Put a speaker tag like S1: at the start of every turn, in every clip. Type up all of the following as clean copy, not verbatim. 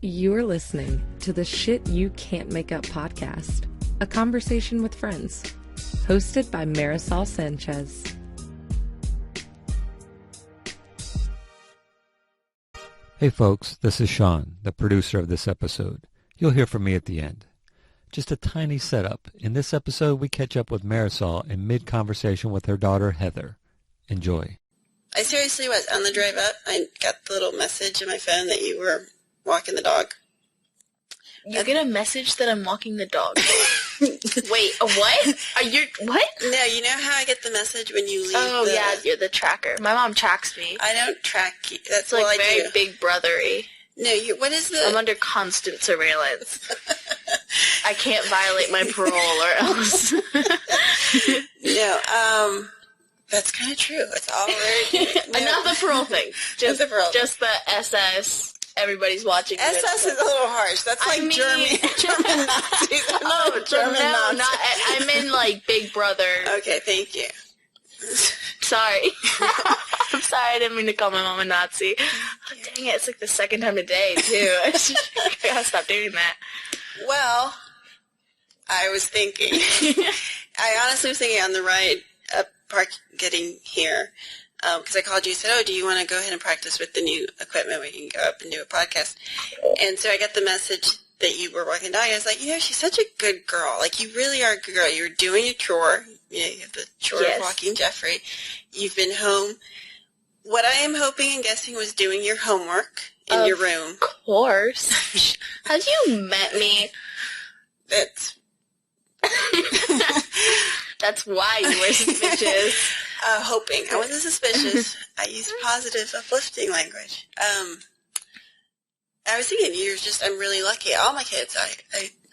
S1: You're listening to the Shit You Can't Make Up podcast, a conversation with friends, hosted by Marisol Sanchez.
S2: Hey folks, this is Sean, the producer of this episode. You'll hear from me at the end. Just a tiny setup. In this episode, we catch up with Marisol in mid-conversation with her daughter, Heather. Enjoy.
S3: I seriously was. On the drive up, I got the little message on my phone that you were walking the dog.
S4: You get a message that I'm walking the dog. Wait, what? What?
S3: No, you know how I get the message when you leave
S4: yeah, you're the tracker. My mom tracks me.
S3: I don't track you. That's
S4: like
S3: what I
S4: very
S3: do.
S4: Big brother-y.
S3: No, what is the...
S4: I'm under constant surveillance. I can't violate my parole or else.
S3: No, that's kind of true. It's all right. No.
S4: Not the parole thing. Just the SS... Everybody's watching.
S3: SS is a little harsh. That's like German Nazis.
S4: No, I mean like Big Brother.
S3: Okay, thank you.
S4: Sorry. I'm sorry, I didn't mean to call my mom a Nazi. Oh, dang it, it's like the second time today, too. I gotta stop doing that.
S3: Well, I was thinking. I honestly was thinking on the ride up getting here, because I called you and said, do you want to go ahead and practice with the new equipment? We can go up and do a podcast. And so I got the message that you were walking the dog. I was like, she's such a good girl. Like, you really are a good girl. You're doing a chore. You have the chore of walking Jeffrey. You've been home. What I am hoping and guessing was doing your homework in your room.
S4: Of course. Have you met me? That's why you were suspicious.
S3: Hoping. I wasn't suspicious. I used positive, uplifting language. I was thinking I'm really lucky. All my kids, I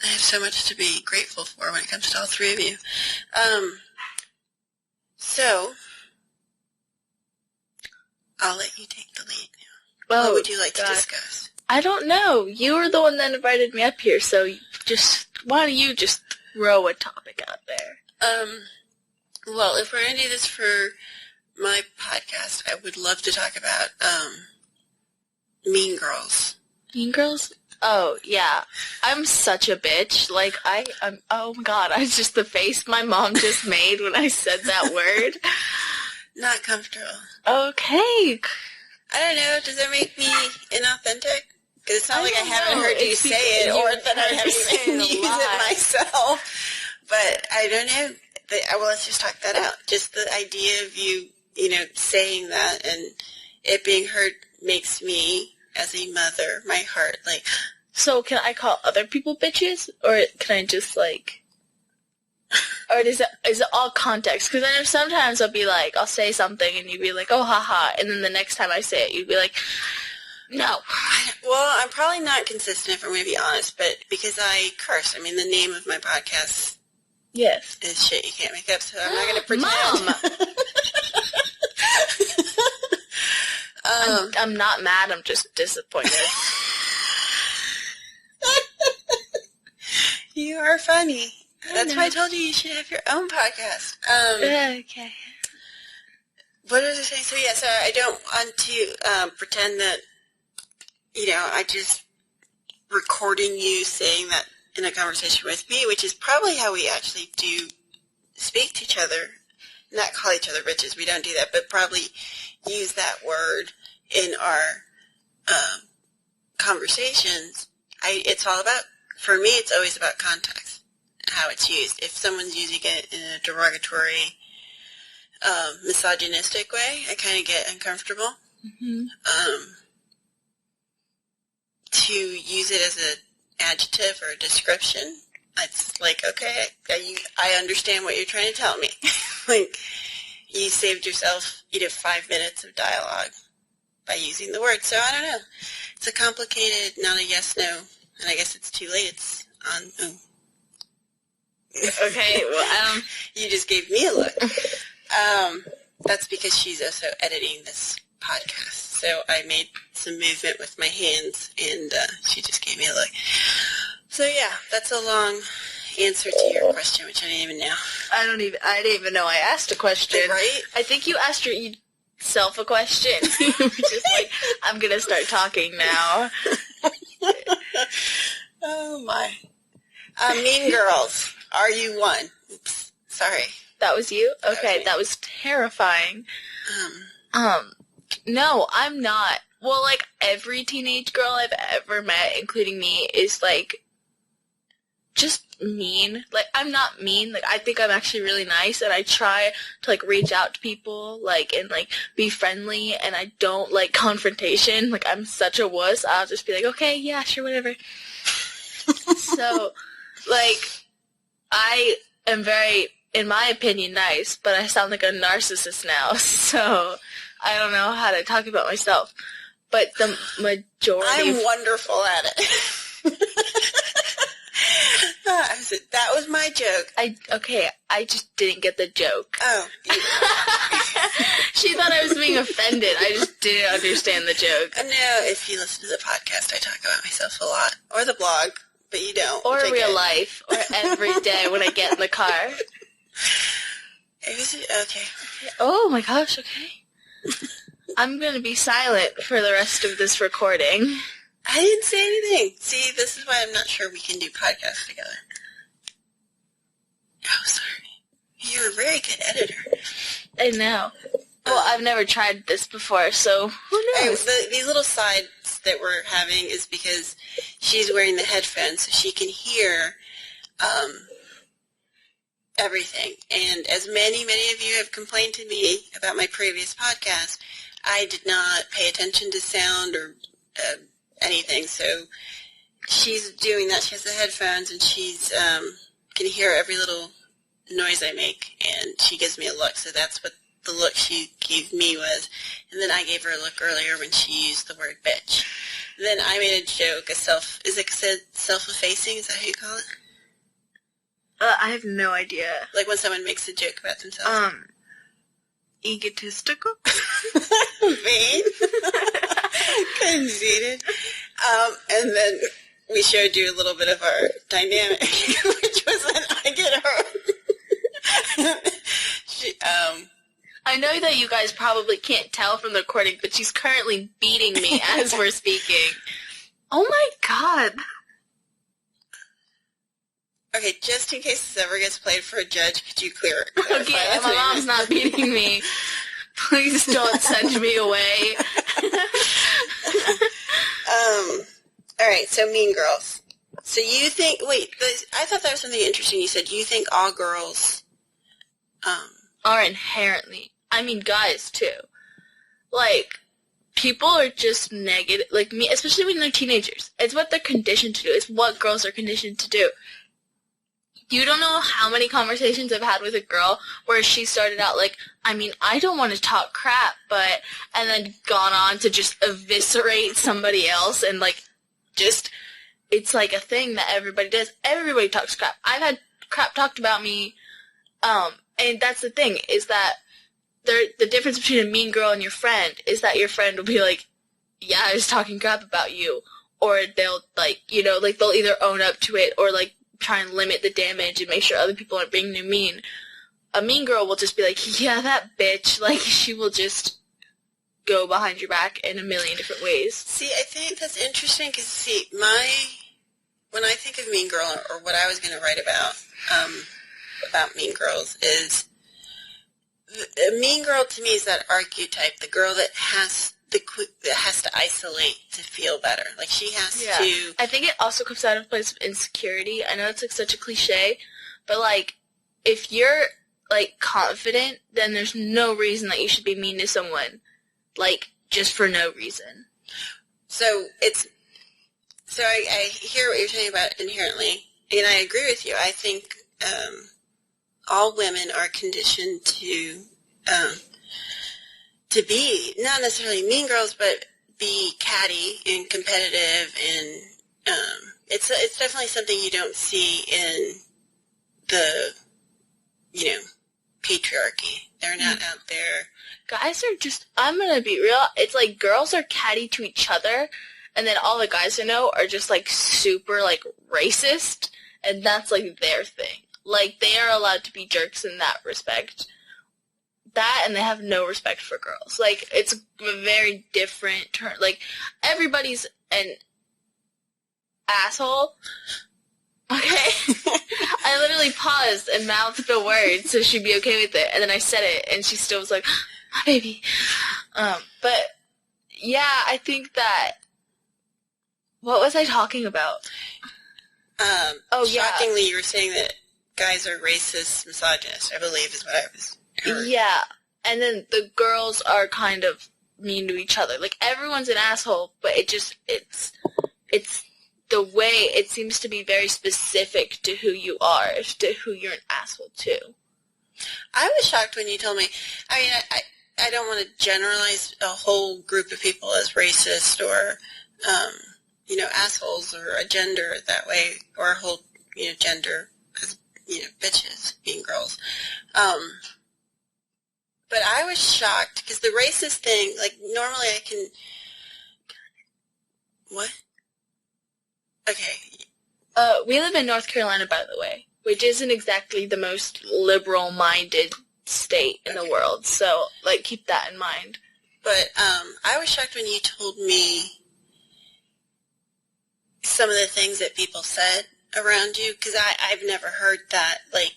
S3: have so much to be grateful for when it comes to all three of you. So, I'll let you take the lead now. What would you like to discuss?
S4: I don't know. You were the one that invited me up here, so why don't you just throw a topic out there?
S3: Well, if we're going to do this for my podcast, I would love to talk about Mean Girls.
S4: Mean Girls? Oh, yeah. I'm such a bitch. Like, I'm oh my god, just the face my mom just made when I said that word.
S3: Not comfortable.
S4: Okay.
S3: I don't know, does that make me inauthentic? Because it's not like I haven't heard you say it, or that I haven't even used it myself. But I don't know. Well, let's just talk that out. Just the idea of you, saying that and it being heard makes me, as a mother, my heart, like...
S4: So can I call other people bitches? Or can I just, like... Or is it all context? Because I know sometimes I'll be like, I'll say something and you'd be like, oh, haha. And then the next time I say it, you'd be like, no.
S3: Well, I'm probably not consistent if I'm going to be honest, but because I curse. I mean, the name of my podcast...
S4: Yes.
S3: It's Shit You Can't Make Up, so I'm not going to pretend.
S4: Mom! I'm not mad, I'm just disappointed.
S3: You are funny. That's why I told you should have your own podcast.
S4: Okay.
S3: What was I saying? So I don't want to pretend that, I just recording you saying that in a conversation with me, which is probably how we actually do speak to each other. Not call each other bitches, we don't do that, but probably use that word in our conversations. For me, it's always about context, how it's used. If someone's using it in a derogatory, misogynistic way, I kind of get uncomfortable.
S4: Mm-hmm.
S3: To use it as an adjective or a description, it's like, okay, I understand what you're trying to tell me. Like, you saved yourself, 5 minutes of dialogue by using the word. So I don't know. It's a complicated, not a yes, no, and I guess it's too late. It's on.
S4: Okay, well,
S3: you just gave me a look. That's because she's also editing this podcast. So I made some movement with my hands, and she just gave me a look. So yeah, that's a long answer to your question, which I didn't even know.
S4: I didn't even know I asked a question.
S3: Right?
S4: I think you asked yourself a question. You were just like, I'm going to start talking now.
S3: my. Mean Girls. Are you one? Oops. Sorry.
S4: That was you? Okay,
S3: me.
S4: that was terrifying. No, I'm not. Well, like, every teenage girl I've ever met, including me, is, like, just mean. Like, I'm not mean. Like, I think I'm actually really nice, and I try to, like, reach out to people, like, and, like, be friendly, and I don't like confrontation. Like, I'm such a wuss. I'll just be like, okay, yeah, sure, whatever. So, like, I am very, in my opinion, nice, but I sound like a narcissist now, so I don't know how to talk about myself. But the majority
S3: I'm wonderful at it. That was my joke.
S4: I just didn't get the joke.
S3: Oh.
S4: She thought I was being offended. I just didn't understand the joke.
S3: No, if you listen to the podcast, I talk about myself a lot. Or the blog, but you don't.
S4: Or real life. Or every day when I get in the car.
S3: Okay.
S4: Oh my gosh, okay. I'm going to be silent for the rest of this recording.
S3: I didn't say anything. See, this is why I'm not sure we can do podcasts together. Oh, sorry. You're a very good editor.
S4: I know. Well, I've never tried this before, so who knows?
S3: These little sides that we're having is because she's wearing the headphones so she can hear everything. And as many of you have complained to me about my previous podcast, I did not pay attention to sound or anything. So she's doing that. She has the headphones, and she's can hear every little noise I make, and she gives me a look. So that's what the look she gave me was. And then I gave her a look earlier when she used the word bitch. Then I made a joke, self-effacing? Is that how you call it?
S4: I have no idea.
S3: Like when someone makes a joke about themselves.
S4: Egotistical?
S3: Vain? Conceited. And then we showed you a little bit of our dynamic, which was when I get her.
S4: I know that you guys probably can't tell from the recording, but she's currently beating me as we're speaking. Oh my god.
S3: Okay, just in case this ever gets played for a judge, could you clear it?
S4: Okay, my mom's not beating me. Please don't send me away.
S3: All right, so Mean Girls. So you think, I thought that was something interesting. You said you think all girls
S4: are inherently, I mean guys too. Like, people are just negative, like me, especially when they're teenagers. It's what they're conditioned to do. It's what girls are conditioned to do. You don't know how many conversations I've had with a girl where she started out like, I mean, I don't want to talk crap, but, and then gone on to just eviscerate somebody else and like, just, it's like a thing that everybody does. Everybody talks crap. I've had crap talked about me, and that's the thing, is that the difference between a mean girl and your friend is that your friend will be like, yeah, I was talking crap about you, or they'll like, you know, like they'll either own up to it or like try and limit the damage and make sure other people aren't being mean. A mean girl will just be like, yeah, that bitch, like she will just go behind your back in a million different ways.
S3: See, I think that's interesting because, when I think of Mean Girl, or what I was going to write about Mean Girls, is a mean girl to me is that archetype, the girl that has to isolate to feel better. Like she has to.
S4: I think it also comes out of a place of insecurity. I know it's like such a cliche, but like if you're like confident, then there's no reason that you should be mean to someone. Like, just for no reason.
S3: So I hear what you're saying about inherently, and I agree with you. I think all women are conditioned to be not necessarily mean girls, but be catty and competitive, and it's definitely something you don't see in the patriarchy. They're not out there.
S4: Guys are just, I'm going to be real, it's like girls are catty to each other, and then all the guys I know are just like super like racist, and that's like their thing. Like they are allowed to be jerks in that respect. That, and they have no respect for girls. Like it's a very different turn. Like everybody's an asshole, literally paused and mouthed the word so she'd be okay with it. And then I said it, and she still was like, my baby. But, yeah, I think that... What was I talking about?
S3: Shockingly, you were saying that guys are racist, misogynist, I believe is what I was heard.
S4: Yeah, and then the girls are kind of mean to each other. Like, everyone's an asshole, but it's the way it seems to be very specific to who you are, to who you're an asshole to.
S3: I was shocked when you told me. I mean, I don't want to generalize a whole group of people as racist or, assholes or a gender that way, or a whole, gender as, bitches being girls. But I was shocked because the racist thing, like, normally I can... What? Okay.
S4: We live in North Carolina, by the way, which isn't exactly the most liberal-minded state in the world. So, like, keep that in mind.
S3: But I was shocked when you told me some of the things that people said around you, because I've never heard that, like,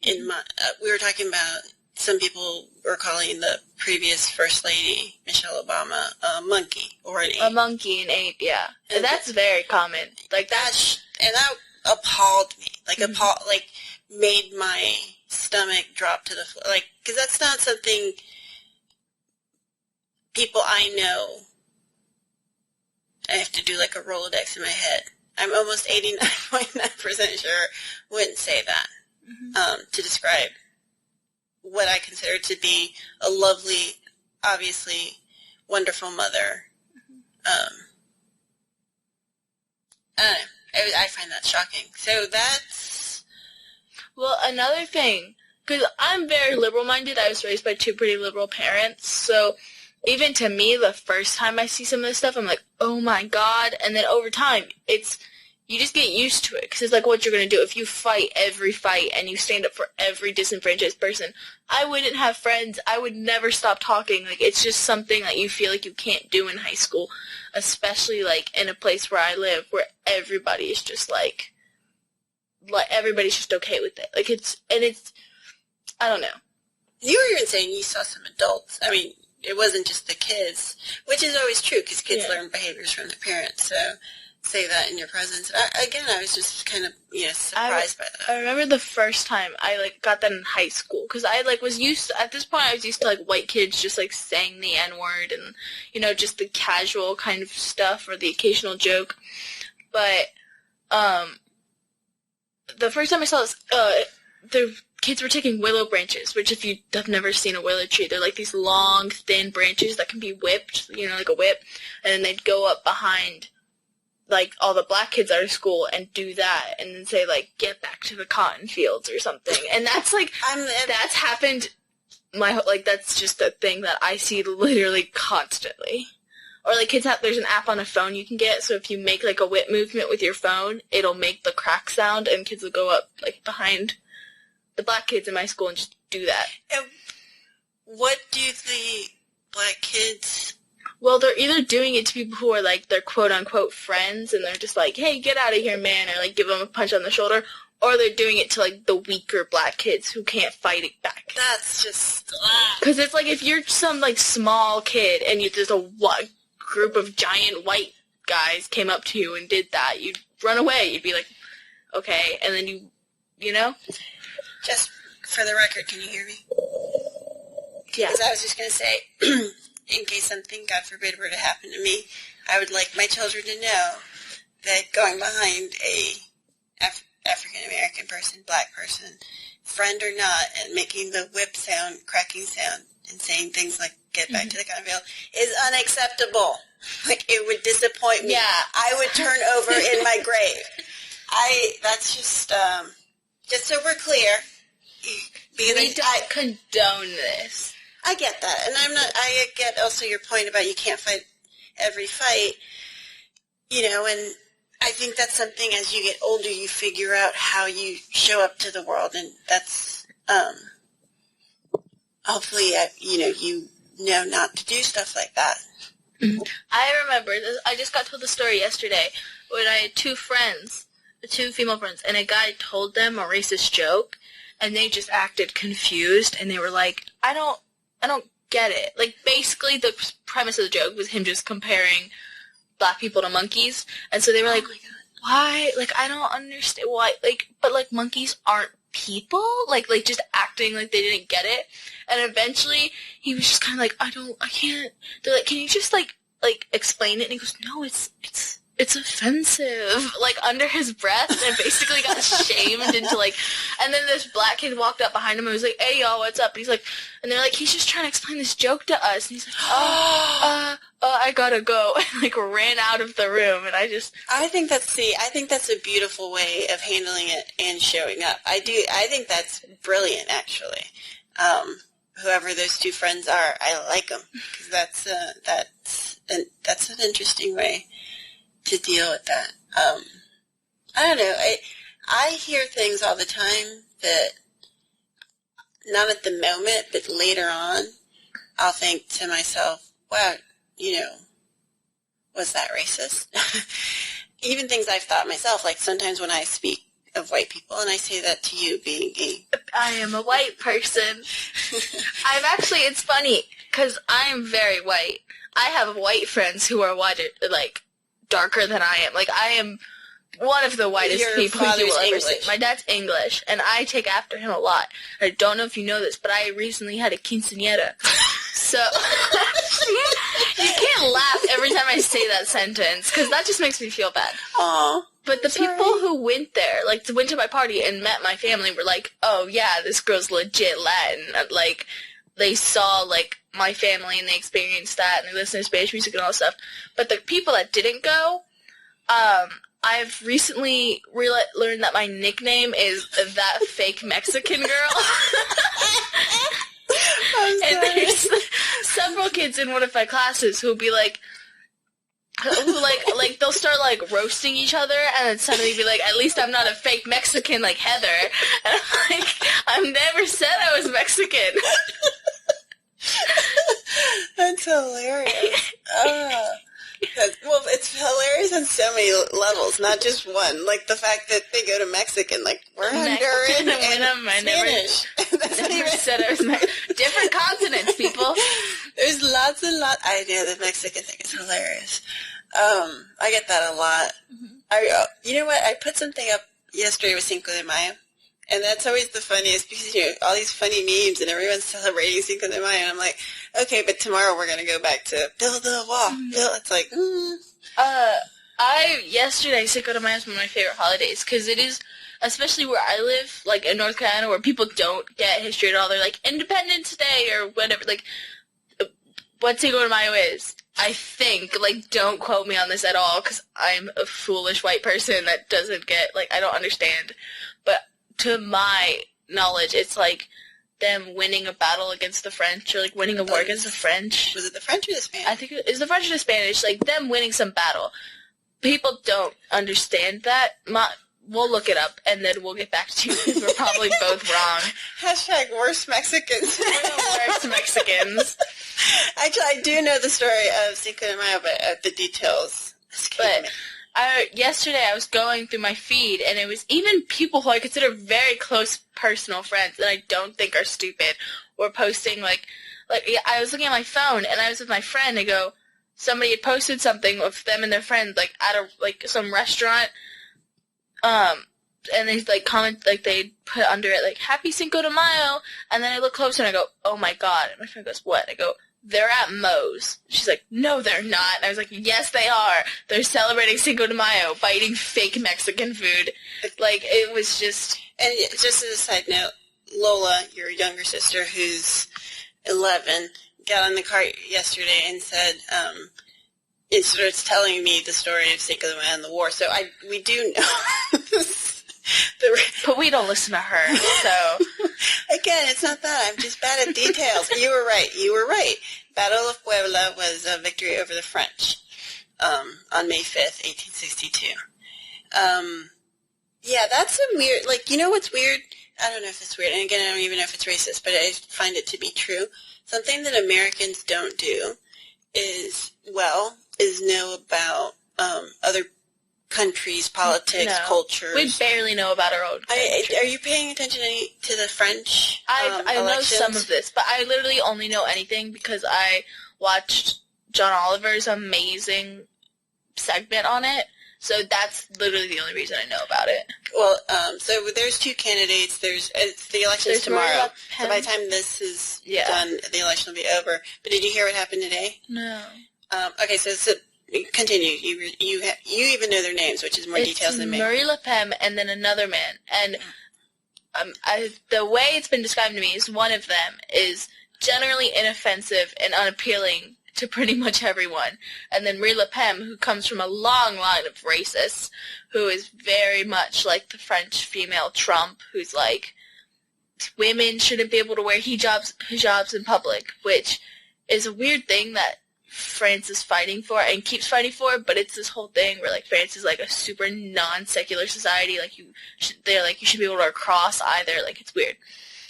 S3: in my... we were talking about some people were calling the previous First Lady, Michelle Obama, a monkey or an ape.
S4: A monkey, an ape, yeah. And that's very common. Like,
S3: that appalled me. Like, made my stomach drop to the floor. Like, because that's not something people I know... I have to do like a Rolodex in my head. I'm almost 89.9% sure wouldn't say that to describe what I consider to be a lovely, obviously wonderful mother. I don't know. I find that shocking. So that's...
S4: Well, another thing, because I'm very liberal-minded. I was raised by two pretty liberal parents, so... Even to me, the first time I see some of this stuff, I'm like, oh my god. And then over time, you just get used to it. Because it's like what you're going to do. If you fight every fight and you stand up for every disenfranchised person, I wouldn't have friends. I would never stop talking. Like, it's just something that you feel like you can't do in high school. Especially, like, in a place where I live, where everybody is just like everybody's just okay with it. Like, it's, I don't know.
S3: You were even saying you saw some adults. I mean... It wasn't just the kids, which is always true because kids learn behaviors from their parents. So say that in your presence. I was just kind of surprised by that.
S4: I remember the first time I got that in high school because I was used to, at this point I was used to white kids just saying the N-word and just the casual kind of stuff or the occasional joke. But the first time I saw this, the kids were taking willow branches, which if you have never seen a willow tree, they're like these long, thin branches that can be whipped, like a whip, and then they'd go up behind, all the black kids out of school and do that, and then say, get back to the cotton fields or something. And that's, that's happened that's just a thing that I see literally constantly. Or, kids there's an app on a phone you can get, so if you make, a whip movement with your phone, it'll make the crack sound, and kids will go up, behind the black kids in my school and just do that.
S3: And what do the black kids...
S4: Well, they're either doing it to people who are, their quote-unquote friends, and they're just hey, get out of here, man, or, give them a punch on the shoulder, or they're doing it to, the weaker black kids who can't fight it back.
S3: That's just...
S4: Because it's if you're some, small kid, and there's a group of giant white guys came up to you and did that, you'd run away. You'd be okay, and then you know?
S3: Just for the record, can you hear me?
S4: Yeah.
S3: Because I was just going to say, in case something, God forbid, were to happen to me, I would like my children to know that going behind a African-American person, black person, friend or not, and making the whip sound, cracking sound, and saying things like, get back to the cotton field, is unacceptable. It would disappoint me.
S4: Yeah.
S3: I would turn over in my grave. That's just so we're clear.
S4: We don't condone this.
S3: I get that, and I get also your point about you can't fight every fight, and I think that's something as you get older you figure out how you show up to the world, and that's, hopefully, you know not to do stuff like that.
S4: I remember, I just got told the story yesterday when I had two friends two female friends, and a guy told them a racist joke, and they just acted confused, and they were like, I don't get it. Like, basically, the premise of the joke was him just comparing black people to monkeys, and so they were like, why? Like, I don't understand why, like, but, like, monkeys aren't people? Like, just acting like they didn't get it, and eventually, he was just kind of like, I can't, they're like, can you just, like, explain it? And he goes, no, it's offensive, like, under his breath, and basically got shamed into, like, and then this black kid walked up behind him and was like, hey, y'all, what's up? And he's like, and they're like, he's just trying to explain this joke to us, and he's like, I gotta go, and, like, ran out of the room, and I think that's a beautiful way of handling it and showing up. I think that's brilliant, actually. Whoever those two friends are, I like them, because that's an interesting way to deal with that. I don't know. I hear things all the time that, not at the moment, but later on, I'll think to myself, wow, was that racist? Even things I've thought myself, like sometimes when I speak of white people, and I say that to you being I am a white person. It's funny, because I am very white. I have white friends who are whiter, like, darker than I am. Like, I am one of the whitest people you will ever see. My dad's English, and I take after him a lot. I don't know if you know this, but I recently had a quinceañera. So, you can't laugh every time I say that sentence, because that just makes me feel bad.
S3: Aww.
S4: But the people who went there, like, went to my party and met my family were like, oh, yeah, this girl's legit Latin. Like, they saw, like, my family and they experienced that and they listened to Spanish music and all that stuff. But the people that didn't go, I've recently learned that my nickname is that fake Mexican girl. And there's several kids in one of my classes who'll be like, they'll start, like, roasting each other, and then suddenly be like, at least I'm not a fake Mexican like Heather. And I'm like, I've never said I was Mexican.
S3: That's hilarious. Well, it's hilarious on so many levels, not just one. Like, the fact that they go to Mexican, like, we're Honduran and Spanish.
S4: I never said I was Mexican. Different continents, people.
S3: There's lots and lots. I know the Mexican thing is hilarious. I get that a lot. Mm-hmm. You know what? I put something up yesterday with Cinco de Mayo, and that's always the funniest because, all these funny memes and everyone's celebrating Cinco de Mayo, and I'm like, okay, but tomorrow we're going to go back to build the wall. It's like,
S4: Yesterday, Cinco de Mayo is one of my favorite holidays because it is, especially where I live, like in North Carolina, where people don't get history at all. They're like, Independence Day or whatever. Like, what Cinco de Mayo is, I think, like, don't quote me on this at all because I'm a foolish white person that doesn't get, like, I don't understand. But to my knowledge, it's like them winning a battle against the French or, like, winning a war against the French.
S3: Was it the French or the Spanish?
S4: I think it was the French or the Spanish, like, them winning some battle. People don't understand that. We'll look it up, and then we'll get back to you, because we're probably both wrong.
S3: Hashtag worst Mexicans.
S4: We're the worst Mexicans.
S3: Actually, I do know the story of Cinco de Mayo, but the details escape me.
S4: Yesterday I was going through my feed, and it was even people who I consider very close personal friends that I don't think are stupid were posting, like I was looking at my phone, and I was with my friend, and somebody had posted something with them and their friend, like, at a, like, some restaurant, and they, like, comment, like, they put under it, like, Happy Cinco de Mayo, and then I look closer, and I go, oh my god, and my friend goes, what? I go, they're at Moe's. She's like, no, they're not. And I was like, yes, they are. They're celebrating Cinco de Mayo by eating fake Mexican food. Like, it was just...
S3: And just as a side note, Lola, your younger sister, who's 11, got on the car yesterday and said, it starts telling me the story of Cinco de Mayo and the war. So we do know...
S4: But we don't listen to her, so...
S3: Again, it's not that. I'm just bad at details. You were right. Battle of Puebla was a victory over the French on May 5th, 1862. Yeah, that's some weird... Like, you know what's weird? I don't know if it's weird. And again, I don't even know if it's racist, but I find it to be true. Something that Americans don't do is know about other countries, politics, cultures.
S4: We barely know about our own country.
S3: Are you paying attention to the French
S4: I know some of this, but I literally only know anything because I watched John Oliver's amazing segment on it. So that's literally the only reason I know about it.
S3: Well, so there's two candidates. The election's tomorrow. So by the time this is done, the election will be over. But did you hear what happened today?
S4: No.
S3: Okay, so continue. You even know their names, which is more details than me.
S4: Marie Le Pen and then another man. And the way it's been described to me is one of them is generally inoffensive and unappealing to pretty much everyone. And then Marie Le Pen, who comes from a long line of racists, who is very much like the French female Trump, who's like, women shouldn't be able to wear hijabs in public, which is a weird thing that France is fighting for and keeps fighting for, but it's this whole thing where, like, France is, like, a super non-secular society. Like, you should be able to wear a cross either. Like, it's weird.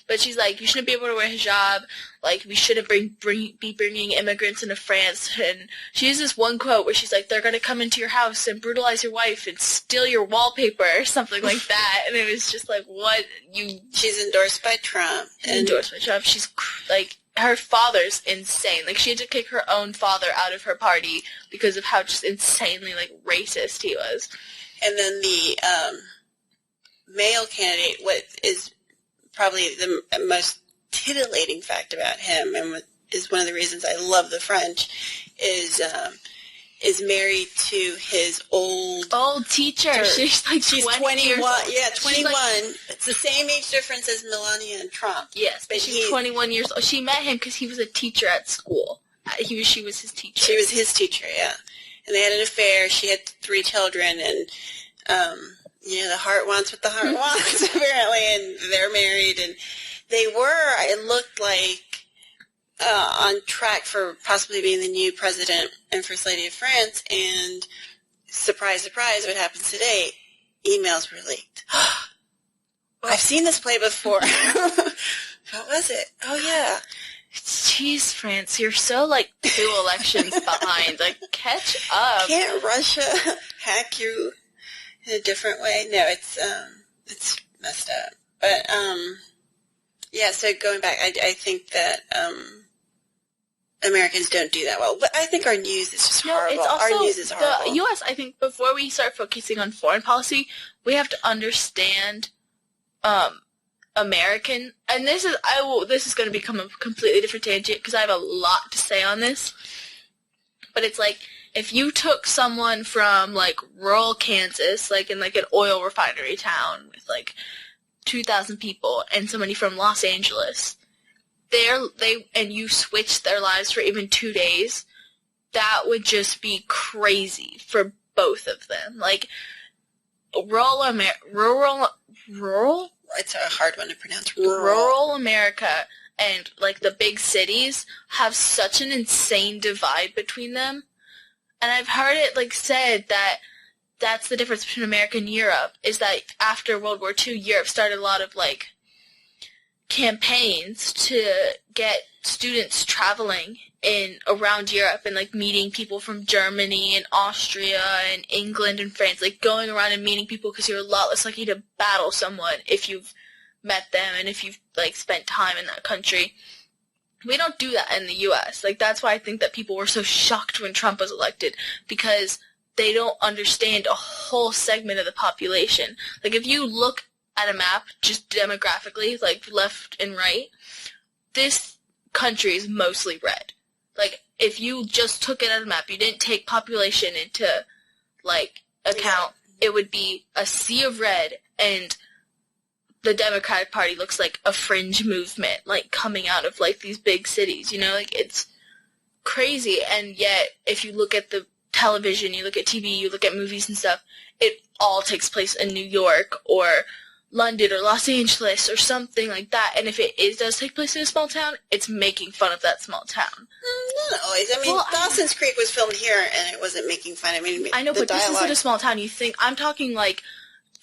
S4: But she's like, you shouldn't be able to wear hijab. Like, we shouldn't be bringing immigrants into France. And she has this one quote where she's like, they're going to come into your house and brutalize your wife and steal your wallpaper or something like that. And it was just like, what?
S3: She's endorsed by Trump.
S4: She's, like, her father's insane. Like, she had to kick her own father out of her party because of how just insanely, like, racist he was.
S3: And then the male candidate, what is probably the most titillating fact about him, and what is one of the reasons I love the French, is married to his old
S4: teacher. She's
S3: 21. Yeah, 21.
S4: Like,
S3: it's the same age difference as Melania and Trump.
S4: Yes, but she's 21 years old. She met him because he was a teacher at school. She was his teacher.
S3: She was his teacher, yeah. And they had an affair. She had 3 children, and the heart wants what the heart wants, apparently, and they're married, and it looked like, on track for possibly being the new president and first lady of France, and surprise, surprise, what happens today? Emails were leaked. I've seen this play before. What was it? Oh, yeah.
S4: Jeez, France, you're so, like, 2 elections behind. Like, catch up.
S3: Can't Russia hack you in a different way? No, it's messed up. But, so going back, I think that Americans don't do that well. But I think our news is just horrible.
S4: It's also,
S3: our news is horrible.
S4: The U.S., I think, before we start focusing on foreign policy, we have to understand American, and this is going to become a completely different tangent because I have a lot to say on this. But it's like, if you took someone from, like, rural Kansas, like, in, like, an oil refinery town with, like, 2,000 people, and somebody from Los Angeles, and you switched their lives for even 2 days, that would just be crazy for both of them. Like, rural?
S3: It's a hard one to pronounce.
S4: Rural America and, like, the big cities have such an insane divide between them. And I've heard it, like, said that that's the difference between America and Europe, is that after World War II, Europe started a lot of, like, campaigns to get students traveling around Europe and, like, meeting people from Germany and Austria and England and France, like, going around and meeting people because you're a lot less likely to battle someone if you've met them and if you've, like, spent time in that country. We don't do that in the U.S. Like, that's why I think that people were so shocked when Trump was elected, because they don't understand a whole segment of the population. Like, if you look at a map, just demographically, like, left and right, this country is mostly red. Like, if you just took it at a map, you didn't take population into, like, account, it would be a sea of red, and the Democratic Party looks like a fringe movement, like, coming out of, like, these big cities, you know? Like, it's crazy, and yet, if you look at the television, you look at TV, you look at movies and stuff, it all takes place in New York, or London, or Los Angeles, or something like that, and if it does take place in a small town, it's making fun of that small town.
S3: Not always. I mean, Dawson's Creek was filmed here, and it wasn't making fun. I mean,
S4: I know, but this isn't a small town. I'm talking, like,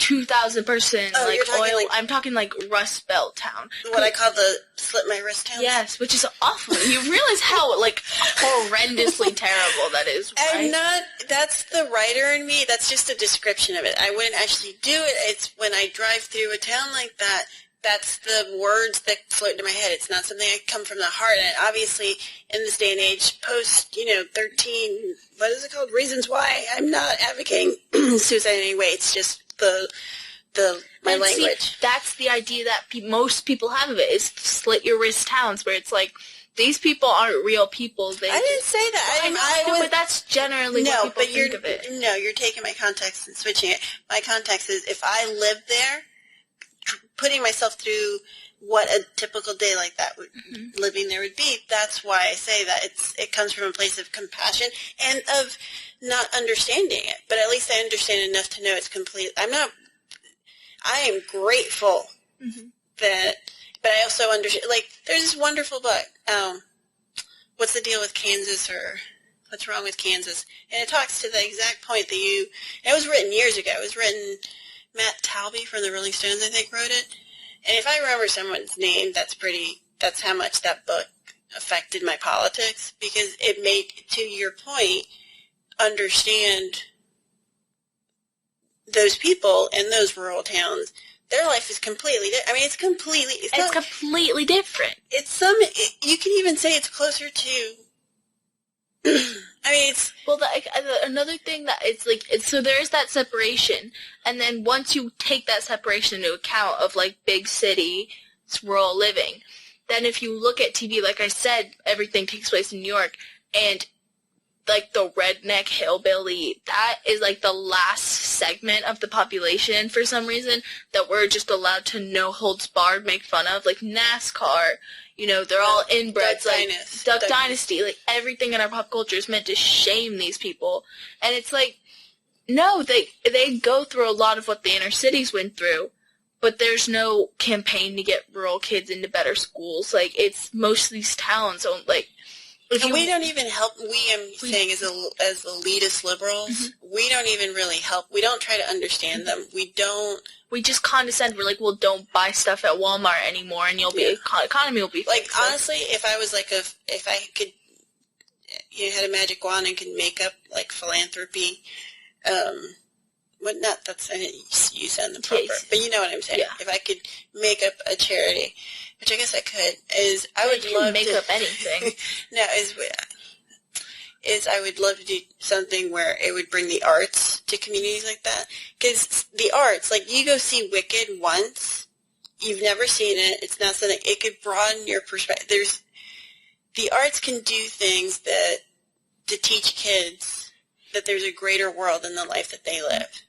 S4: 2,000 person
S3: Oh, you're talking
S4: oil. I'm talking like Rust Belt town.
S3: What I call the slit my wrist towns?
S4: Yes, which is awful. You realize how horrendously terrible that is, right?
S3: That's the writer in me. That's just a description of it. I wouldn't actually do it. It's when I drive through a town like that, that's the words that float into my head. It's not something that come from the heart. And obviously, in this day and age, post, 13, what is it called? Reasons why I'm not advocating suicide in any way. It's just my language.
S4: See, that's the idea that most people have of it, is slit your wrist towns, where it's like, these people aren't real people. I
S3: didn't say that.
S4: But that's generally what people think of it.
S3: No, you're taking my context and switching it. My context is, if I lived there, putting myself through what a typical day like that living there would be, that's why I say that it comes from a place of compassion and of not understanding it. But at least I understand enough to know it's complete. I am grateful that, but I also understand, there's this wonderful book, What's the Deal with Kansas, or What's Wrong with Kansas? And it talks to the exact point that it was written years ago. It was written, Matt Talby from the Rolling Stones, I think, wrote it. And if I remember someone's name, that's how much that book affected my politics, because it made, to your point, understand those people in those rural towns. Their life is completely different. I mean, it's completely
S4: different.
S3: You can even say it's closer to, I mean, it's...
S4: Well, another thing that so there is that separation, and then once you take that separation into account of, big city, rural living, then if you look at TV, like I said, everything takes place in New York, and, the redneck hillbilly, that is, the last segment of the population, for some reason, that we're just allowed to no holds barred make fun of, NASCAR. They're all inbreds, Duck Dynasty. Everything in our pop culture is meant to shame these people. And it's no, they go through a lot of what the inner cities went through, but there's no campaign to get rural kids into better schools. It's most of these towns,
S3: and we don't even help, saying as elitist liberals, we don't even really help. We don't try to understand them. We just condescend. We're well, don't buy stuff at Walmart anymore, and economy will be fixed. Honestly, if I was if I could, had a magic wand and could make up philanthropy, I didn't use that in the proper, but you know what I'm saying. Yeah. If I could make up a charity, which I guess I could, I would love to
S4: make up anything.
S3: No, I would love to do something where it would bring the arts to communities like that. Because the arts, you go see Wicked once, you've never seen it, it's not something, it could broaden your perspective. The arts can do things to teach kids that there's a greater world than the life that they live.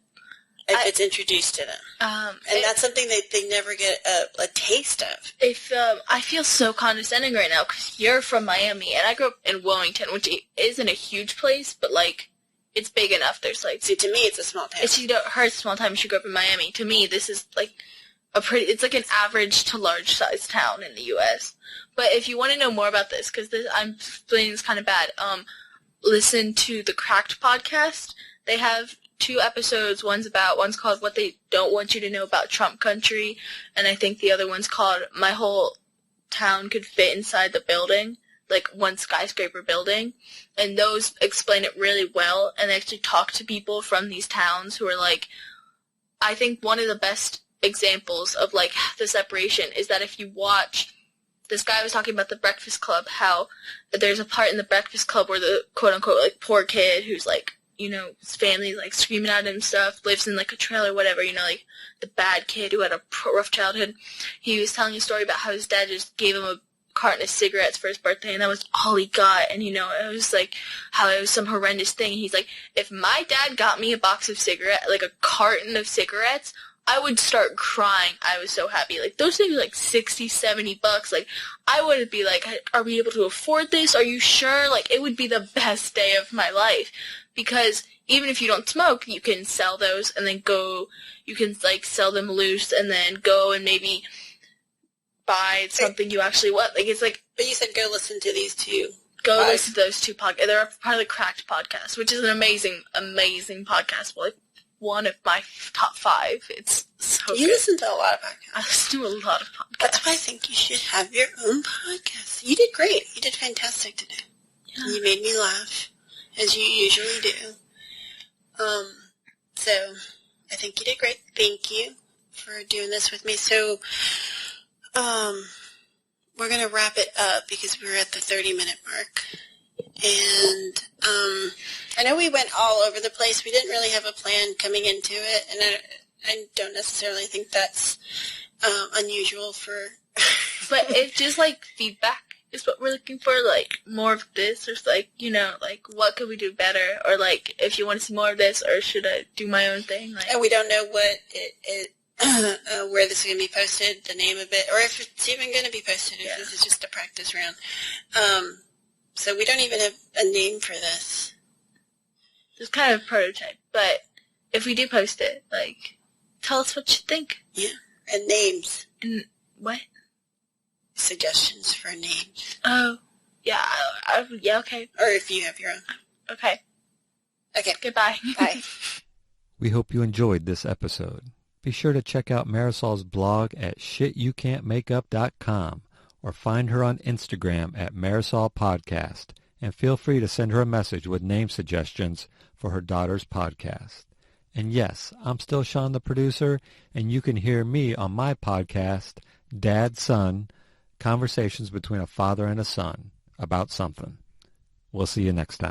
S3: If it's introduced to them. And that's something that they never get a taste of.
S4: I feel so condescending right now, because you're from Miami, and I grew up in Wilmington, which isn't a huge place, but, it's big enough. There's,
S3: See, to me, it's a small town.
S4: It's a small town. You should grow up in Miami. To me, this is, it's an average to large size town in the U.S. But if you want to know more about this, because I'm explaining this kind of bad, listen to the Cracked podcast. They have 2 episodes. One's called What They Don't Want You to Know About Trump Country, and I think the other one's called My Whole Town Could Fit Inside the Building, one skyscraper building, and those explain it really well, and they actually talk to people from these towns who are I think one of the best examples of the separation is that if you watch, this guy was talking about the Breakfast Club, how there's a part in the Breakfast Club where the quote-unquote poor kid who's his family screaming at him and stuff, lives in a trailer, whatever, the bad kid who had a rough childhood. He was telling a story about how his dad just gave him a carton of cigarettes for his birthday, and that was all he got, and it was how it was some horrendous thing. He's if my dad got me a box of cigarettes, a carton of cigarettes, I would start crying. I was so happy. Those things are $60, $70. I would be are we able to afford this? Are you sure? It would be the best day of my life. Because even if you don't smoke, you can sell those and then you can sell them loose and then go and maybe buy something you actually want. But you said
S3: go listen to these 2.
S4: Listen to those 2 podcasts. They're part of the Cracked podcast, which is an amazing, amazing podcast. one of my top 5. It's so
S3: You
S4: good.
S3: listen to a lot of podcasts.
S4: I listen to a lot of podcasts.
S3: That's why I think you should have your own podcast. You did great. You did fantastic today.
S4: Yeah.
S3: You made me laugh, as you usually do. So I think you did great. Thank you for doing this with me. So, we're going to wrap it up because we're at the 30-minute mark. And I know we went all over the place. We didn't really have a plan coming into it, and I don't necessarily think that's unusual for...
S4: But it's just, like, feedback is what we're looking for, like, more of this, or, like, you know, like, what could we do better, or, like, if you want to see more of this, or should I do my own thing, like...
S3: And we don't know what where this is going to be posted, the name of it, or if it's even going to be posted, if this is just a practice round. So we don't even have a name for this.
S4: It's kind of a prototype, but if we do post it, like, tell us what you think.
S3: Yeah, and names.
S4: And what?
S3: Suggestions for names.
S4: Oh, yeah, yeah, okay.
S3: Or if you have your own.
S4: Okay.
S3: Okay.
S4: Goodbye.
S3: Bye.
S2: We hope you enjoyed this episode. Be sure to check out Marisol's blog at shityoucan'tmakeup.com or find her on Instagram at Marisol Podcast, and feel free to send her a message with name suggestions for her daughter's podcast. And yes, I'm still Sean the producer, and you can hear me on my podcast, Dad Son, Conversations Between a Father and a Son about something. We'll see you next time.